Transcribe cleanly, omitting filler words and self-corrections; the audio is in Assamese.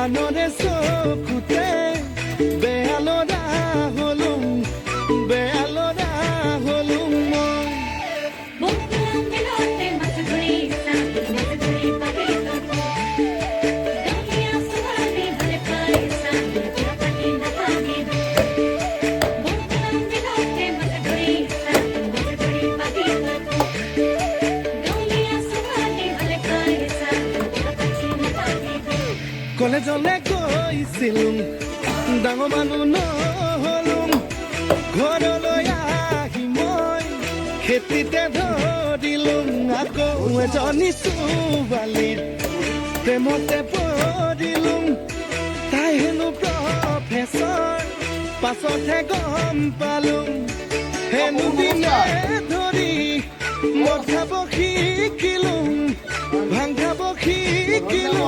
আনৰে চকুতে বেয়ালৰা হলুম বেয়ালৰা হলুম মই কলেজলৈ গৈছিলো ডাঙৰ মানুহ নহ'লোম ঘৰলৈ আহি মই খেতিতে ধৰিলোম আকৌ এজনী ছোৱালীৰ প্ৰেমতে পৰিলোম তাই হেনো প্ৰফেচৰ পাছতহে গম পালোম হেনো দিনে ধৰি মদ খাব শিকিলোম ভাং খাব শিকিলোম